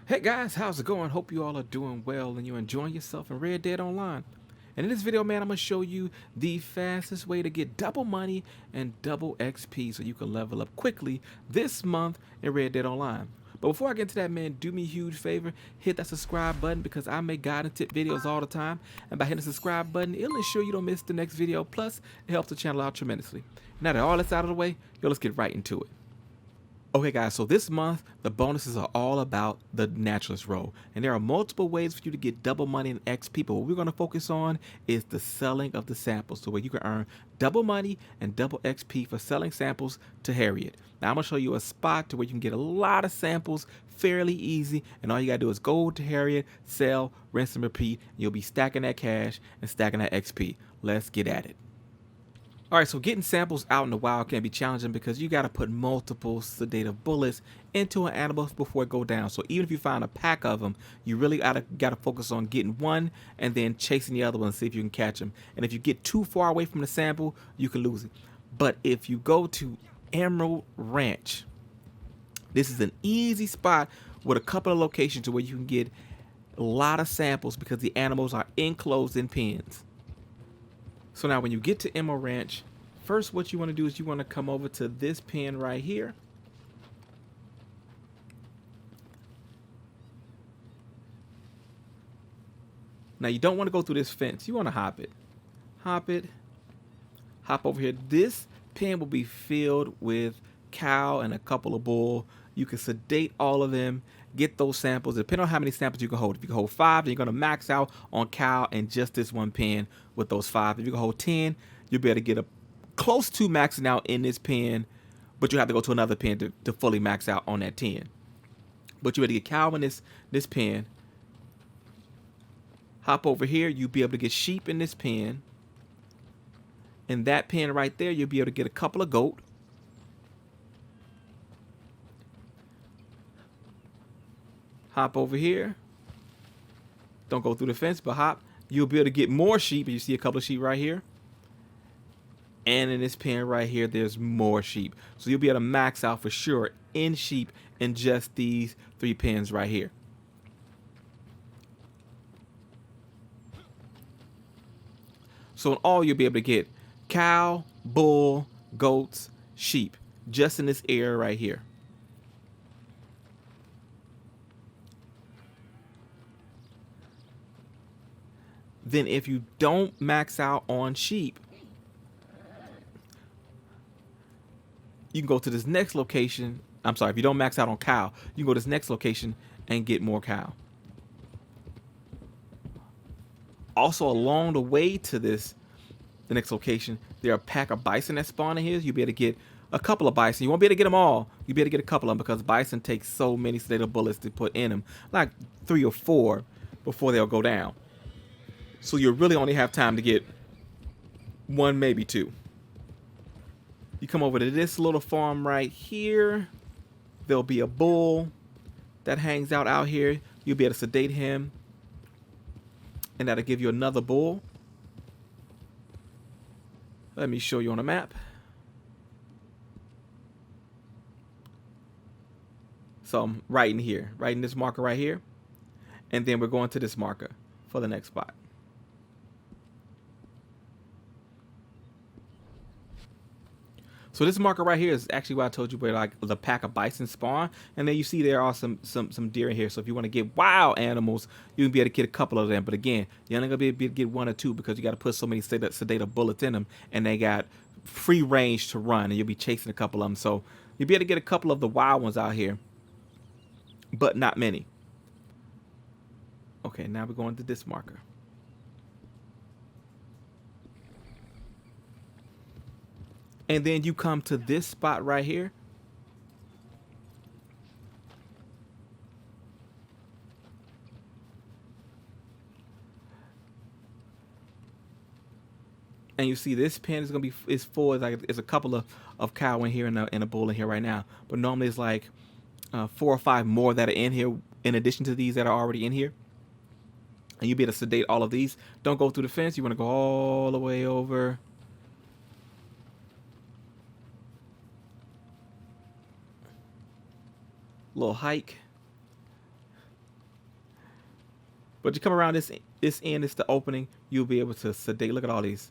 Hey guys, how's it going? Hope you all are doing well and you're enjoying yourself in Red Dead Online. And in this video, man, I'm going to show you the fastest way to get double money and double XP so you can level up quickly this month in Red Dead Online. But before I get into that, man, do me a huge favor, hit that subscribe button because I make guide and tip videos all the time. And by hitting the subscribe button, it'll ensure you don't miss the next video. Plus, it helps the channel out tremendously. Now that all that's out of the way, let's get right into it. Okay guys, so this month, the bonuses are all about the naturalist role. And there are multiple ways for you to get double money and XP, but what we're going to focus on is the selling of the samples. So where you can earn double money and double XP for selling samples to Harriet. Now I'm going to show you a spot to where you can get a lot of samples fairly easy. And all you got to do is go to Harriet, sell, rinse and repeat. And you'll be stacking that cash and stacking that XP. Let's get at it. All right, so getting samples out in the wild can be challenging because you got to put multiple sedative bullets into an animal before it go down. So even if you find a pack of them, you really got to focus on getting one and then chasing the other one and see if you can catch them. And if you get too far away from the sample, you can lose it. But if you go to Emerald Ranch, this is an easy spot with a couple of locations where you can get a lot of samples because the animals are enclosed in pens. So now when you get to Emerald Ranch, first what you want to do is you want to come over to this pen right here. Now you don't want to go through this fence. You want to hop it. Hop it. Hop over here. This pen will be filled with cow and a couple of bull. You can sedate all of them, get those samples, depending on how many samples you can hold. If you can hold 5, then you're going to max out on cow and just this one pen with those 5. If you can hold 10, you'll be able to get a close to maxing out in this pen, but you have to go to another pen to fully max out on that 10. But you better get cow in this pen. Hop over here, you'll be able to get sheep in this pen. In that pen right there, you'll be able to get a couple of goat. Hop over here. Don't go through the fence, but hop. You'll be able to get more sheep. You see a couple of sheep right here. And in this pen right here, there's more sheep. So you'll be able to max out for sure in sheep in just these 3 pens right here. So in all, you'll be able to get cow, bull, goats, sheep, just in this area right here. Then if you don't max out on sheep, you can go to this next location. I'm sorry, if you don't max out on cow, you can go to this next location and get more cow. Also, along the way to the next location, there are a pack of bison that spawn in here. You'll be able to get a couple of bison. You won't be able to get them all. You'll be able to get a couple of them because bison takes so many sedative bullets to put in them, like 3 or 4 before they'll go down. So you really only have time to get 1, maybe 2. You come over to this little farm right here. There'll be a bull that hangs out here. You'll be able to sedate him. And that'll give you another bull. Let me show you on a map. So I'm right in here, right in this marker right here. And then we're going to this marker for the next spot. So this marker right here is actually what I told you where like the pack of bison spawn. And then you see there are some deer in here. So if you want to get wild animals, you can be able to get a couple of them. But again, you're only going to be able to get 1 or 2 because you got to put so many sedative bullets in them. And they got free range to run. And you'll be chasing a couple of them. So you'll be able to get a couple of the wild ones out here. But not many. Okay, now we're going to this marker. And then you come to this spot right here. And you see this pen is gonna be full. It's a couple of cow in here and a bull in here right now. But normally it's like 4 or 5 more that are in here in addition to these that are already in here. And you'll be able to sedate all of these. Don't go through the fence. You want to go all the way over. Little hike. But you come around this end, it's the opening. You'll be able to sedate. Look at all these.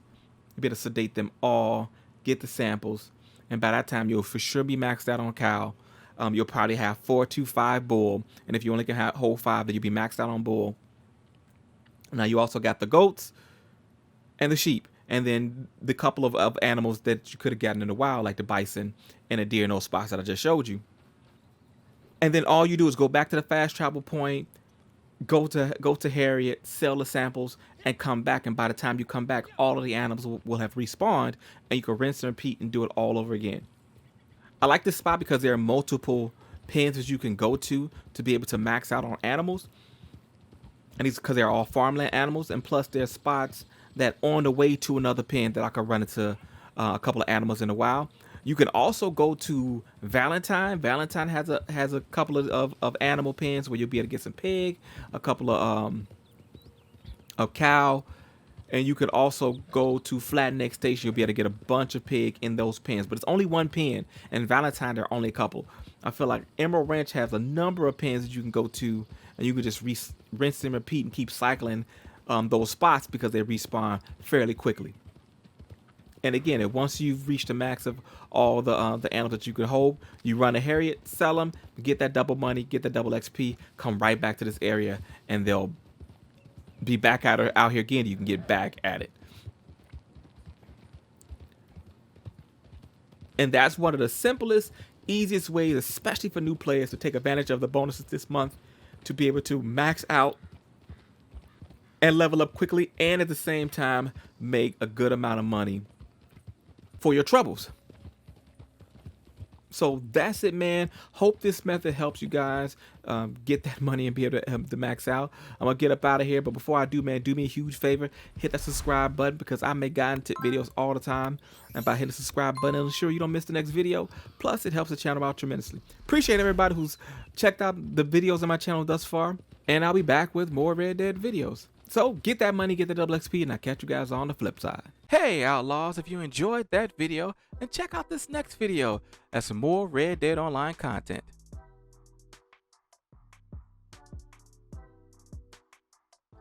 You'll be able to sedate them all, get the samples, and by that time you'll for sure be maxed out on cow. You'll probably have 4 to 5 bull, and if you only can hold 5, then you'll be maxed out on bull. Now you also got the goats and the sheep, and then the couple of animals that you could have gotten in the wild, like the bison and the deer in those spots that I just showed you. And then all you do is go back to the fast travel point, go to Harriet, sell the samples, and come back. And by the time you come back, all of the animals will have respawned, and you can rinse and repeat and do it all over again. I like this spot because there are multiple pens that you can go to be able to max out on animals. And these because they're all farmland animals, and plus there's spots that on the way to another pen that I can run into a couple of animals in a while. You can also go to Valentine. Valentine has a couple of animal pens where you'll be able to get some pig, a couple of cow, and you could also go to Flat Neck Station. You'll be able to get a bunch of pig in those pens, but it's only one pen, and Valentine there are only a couple. I feel like Emerald Ranch has a number of pens that you can go to, and you can just rinse and repeat and keep cycling those spots because they respawn fairly quickly. And again, once you've reached the max of all the animals that you can hold, you run a Harriet, sell them, get that double money, get that double XP, come right back to this area, and they'll be back out here again. You can get back at it. And that's one of the simplest, easiest ways, especially for new players, to take advantage of the bonuses this month, to be able to max out and level up quickly, and at the same time make a good amount of money for your troubles. So that's it, man. Hope this method helps you guys get that money and be able to max out. I'm gonna get up out of here, but before I do, man, do me a huge favor, hit that subscribe button, because I make guiding tip videos all the time, and by hitting the subscribe button, it'll ensure you don't miss the next video. Plus it helps the channel out tremendously. Appreciate everybody who's checked out the videos on my channel thus far, and I'll be back with more Red Dead videos. So get that money, get the double XP, and I'll catch you guys on the flip side. Hey Outlaws, if you enjoyed that video, then check out this next video. That's some more Red Dead Online content.